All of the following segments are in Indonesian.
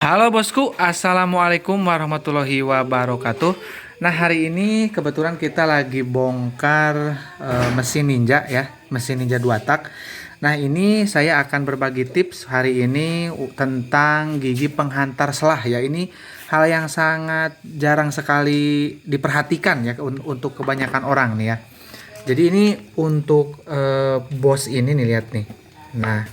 Halo bosku, assalamualaikum warahmatullahi wabarakatuh. Nah hari ini kebetulan kita lagi bongkar mesin Ninja ya, mesin Ninja 2 tak. Nah ini saya akan berbagi tips hari ini tentang gigi penghantar selah ya. Ini hal yang sangat jarang sekali diperhatikan ya untuk kebanyakan orang nih ya. Jadi ini untuk bos ini nih, lihat nih. Nah,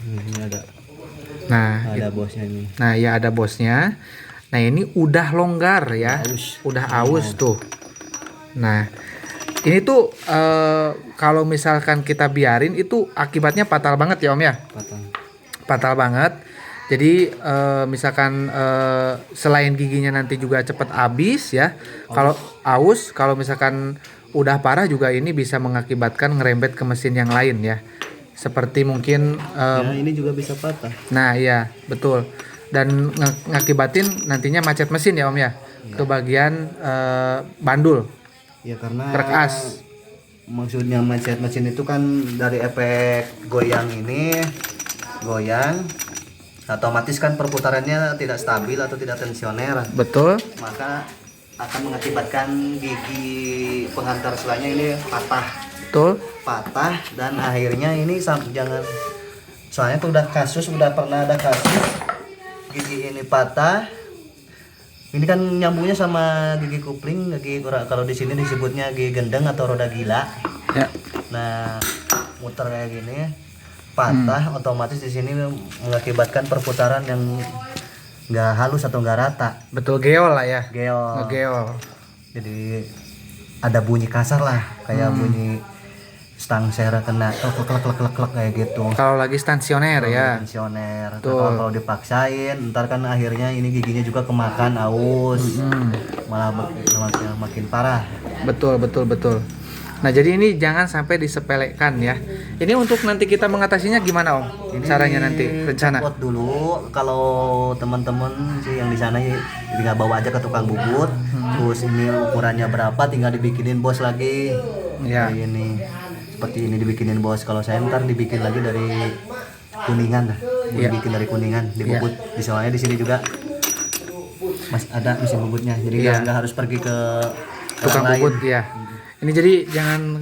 Ini ada bosnya nih. Nah, ya ada bosnya. Nah, ini udah longgar ya. Udah aus tuh. Nah, ini tuh kalau misalkan kita biarin itu akibatnya fatal banget ya Om ya. Fatal banget. Jadi misalkan selain giginya nanti juga cepet habis ya. Kalau aus, kalau misalkan udah parah juga ini bisa mengakibatkan ngerembet ke mesin yang lain ya. Seperti mungkin ini juga bisa patah. Nah iya betul, dan ngakibatin nantinya macet mesin ya Om ya, ke bagian bandul Ya karena truk as. maksudnya macet mesin itu kan dari efek goyang ini, goyang otomatis kan perputarannya tidak stabil atau tidak tensioner. Betul. Maka akan mengakibatkan gigi penghantar selanya ini Betul. patah dan akhirnya ini jangan, soalnya tuh udah pernah ada kasus gigi ini patah. Ini kan nyambungnya sama gigi kupling, kalau di sini disebutnya gigi gendeng atau roda gila Ya. nah muter kayak gini patah, otomatis di sini mengakibatkan perputaran yang nggak halus atau nggak rata. Betul, geol lah ya. Geol. Ngegeol. Jadi ada bunyi kasar lah, kayak bunyi stang sera kena klek kayak gitu. Kalau lagi stasioner ya. Tensioner. Betul. Kalau dipaksain, ntar kan akhirnya ini giginya juga kemakan aus, malah makin parah. Betul. Nah jadi ini jangan sampai disepelekan ya. Ini untuk nanti kita mengatasinya gimana Om? Ini Caranya nanti rencana. Buat dulu kalau teman-teman sih yang di sana tinggal bawa aja ke tukang bubut. Terus ini ukurannya berapa, tinggal dibikinin bos lagi. Ya. Kayak ini. Seperti ini dibikinin bos. Kalau saya ntar dibikin lagi dari Kuningan lah. Dibikin dari Kuningan, di bubut. Soalnya di sini juga ada mesin bubutnya. Jadi nggak harus pergi ke Tukang bubut ya. Ini jadi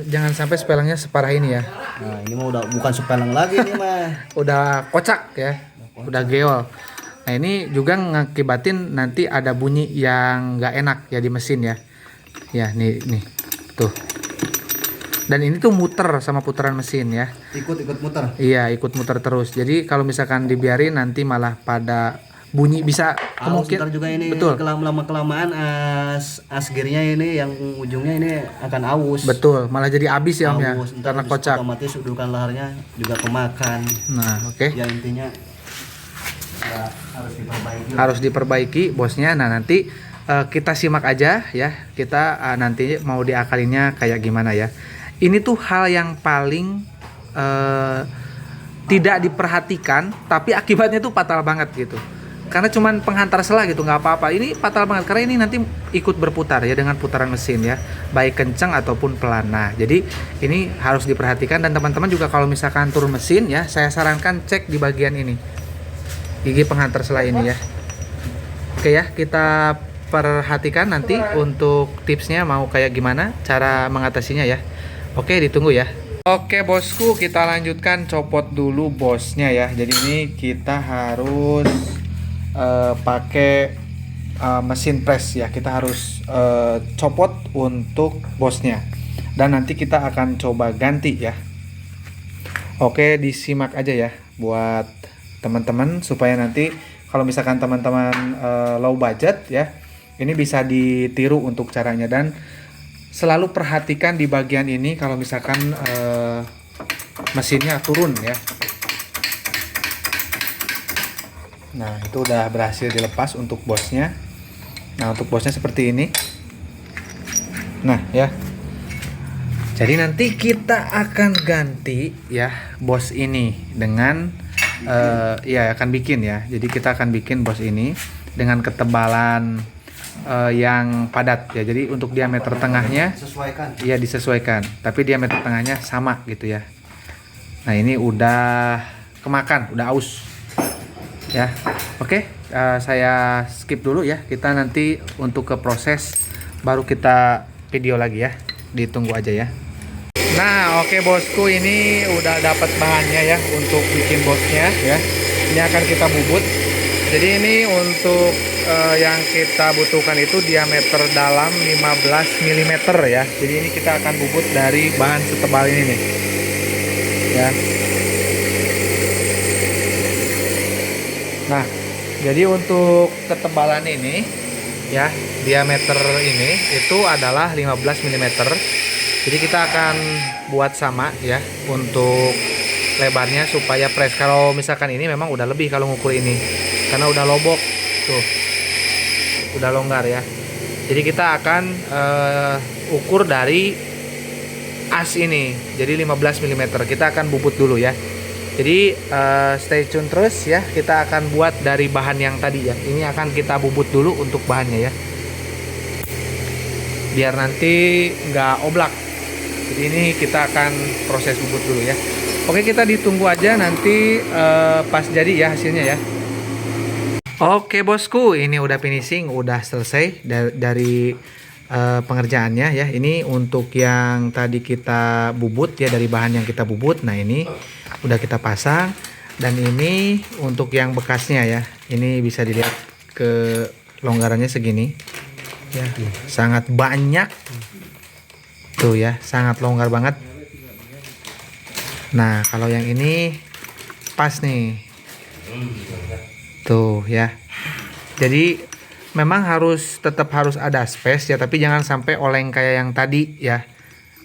jangan sampai sepelangnya separah ini ya. Nah, ini mah udah bukan sepelang lagi nih mah. Udah kocak ya. Udah geol. Nah, ini juga ngakibatin nanti ada bunyi yang nggak enak ya di mesin ya. Ya, nih. Tuh. Dan ini tuh muter sama putaran mesin ya. Ikut muter. Iya, ikut muter terus. Jadi kalau misalkan dibiarin nanti malah pada bunyi, bisa Kemungkinan juga ini betul. lama kelamaan as gearnya ini yang ujungnya ini akan aus. Betul, malah jadi abis ya Om ya. Karena kocak. Otomatis udukan laharnya juga kemakan. Nah, oke. Ya intinya ya, Harus diperbaiki bosnya. Nah, nanti kita simak aja ya. Kita nanti mau diakalinnya kayak gimana ya. Ini tuh hal yang paling tidak diperhatikan, tapi akibatnya tuh fatal banget gitu. Karena cuman penghantar selah gitu, nggak apa-apa. Ini fatal banget karena ini nanti ikut berputar ya dengan putaran mesin ya, baik kencang ataupun pelan. Nah, jadi ini harus diperhatikan, dan teman-teman juga kalau misalkan turun mesin ya, saya sarankan cek di bagian ini, gigi penghantar selah ini ya. Oke ya, kita perhatikan nanti untuk tipsnya mau kayak gimana cara mengatasinya ya. Oke, ditunggu ya. Oke bosku, kita lanjutkan copot dulu bosnya ya. Jadi ini kita harus pakai mesin press ya. Kita harus copot untuk bosnya, dan nanti kita akan coba ganti ya. Oke, disimak aja ya buat teman-teman, supaya nanti kalau misalkan teman-teman low budget ya, ini bisa ditiru untuk caranya. Dan selalu perhatikan di bagian ini kalau misalkan mesinnya turun ya. Nah, itu udah berhasil dilepas untuk bosnya. Nah, untuk bosnya seperti ini. Nah, ya. Jadi nanti kita akan ganti ya bos ini dengan ya akan bikin ya. Jadi kita akan bikin bos ini dengan ketebalan yang padat ya. Jadi untuk diameter tengahnya ya disesuaikan, tapi diameter tengahnya sama gitu ya. Nah, ini udah kemakan, udah aus ya. Oke, saya skip dulu ya. Kita nanti untuk ke proses baru kita video lagi ya. Ditunggu aja ya. Nah, oke bosku, ini udah dapat bahannya ya untuk bikin bosnya ya. Ini akan kita bubut. Jadi ini untuk yang kita butuhkan itu diameter dalam 15 mm ya. Jadi ini kita akan bubut dari bahan setebal ini nih. Ya. Nah, jadi untuk ketebalan ini ya, diameter ini itu adalah 15 mm. Jadi kita akan buat sama ya untuk lebarnya supaya press. Kalau misalkan ini memang udah lebih kalau ngukur ini, karena udah lobok tuh, udah longgar ya. Jadi kita akan ukur dari as ini, jadi 15 mm. Kita akan bubut dulu ya. Jadi stay tune terus ya. Kita akan buat dari bahan yang tadi ya. Ini akan kita bubut dulu untuk bahannya ya, biar nanti nggak oblak. Jadi ini kita akan proses bubut dulu ya. Oke, kita ditunggu aja nanti pas jadi ya hasilnya ya. Oke bosku, ini udah finishing, udah selesai dari pengerjaannya ya. Ini untuk yang tadi kita bubut ya, dari bahan yang kita bubut. Nah ini udah kita pasang, dan ini untuk yang bekasnya ya. Ini bisa dilihat ke longgarannya segini ya, sangat banyak tuh ya, sangat longgar banget. Nah kalau yang ini pas nih tuh ya. Jadi memang tetap harus ada space ya, tapi jangan sampai oleng kayak yang tadi ya.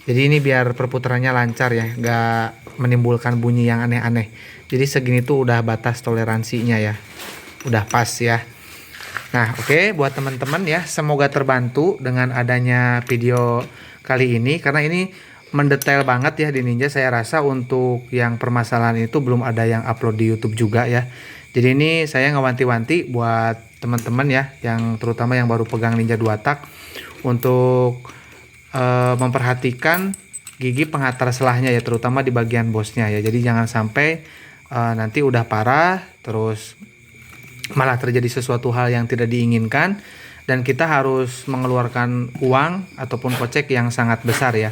Jadi ini biar perputarannya lancar ya, nggak menimbulkan bunyi yang aneh-aneh. Jadi segini tuh udah batas toleransinya ya, udah pas ya. Nah oke, buat teman-teman ya, semoga terbantu dengan adanya video kali ini, karena ini mendetail banget ya di Ninja. Saya rasa untuk yang permasalahan itu belum ada yang upload di YouTube juga ya. Jadi ini saya ngewanti-wanti buat teman-teman ya, yang terutama yang baru pegang Ninja 2 tak, untuk memperhatikan gigi penghantar selahnya ya, terutama di bagian bosnya ya. Jadi jangan sampai nanti udah parah terus malah terjadi sesuatu hal yang tidak diinginkan, dan kita harus mengeluarkan uang ataupun kocek yang sangat besar ya.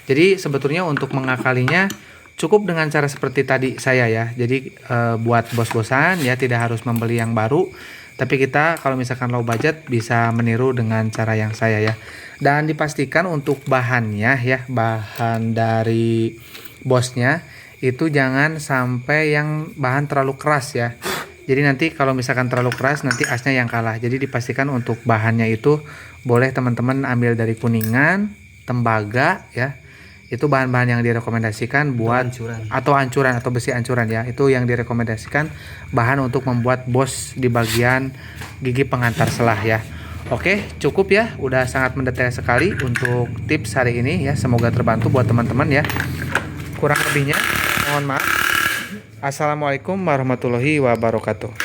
Jadi sebetulnya untuk mengakalinya cukup dengan cara seperti tadi saya ya. Jadi buat bos-bosan ya, tidak harus membeli yang baru, tapi kita kalau misalkan low budget bisa meniru dengan cara yang saya ya. Dan dipastikan untuk bahannya ya, bahan dari bosnya itu jangan sampai yang bahan terlalu keras ya. Jadi nanti kalau misalkan terlalu keras, nanti asnya yang kalah. Jadi dipastikan untuk bahannya itu boleh teman-teman ambil dari Kuningan, tembaga ya. Itu bahan-bahan yang direkomendasikan buat ancuran atau besi ancuran ya. Itu yang direkomendasikan bahan untuk membuat bos di bagian gigi penghantar selah ya. Oke, cukup ya. Udah sangat mendetail sekali untuk tips hari ini ya. Semoga terbantu buat teman-teman ya. Kurang lebihnya mohon maaf. Assalamualaikum warahmatullahi wabarakatuh.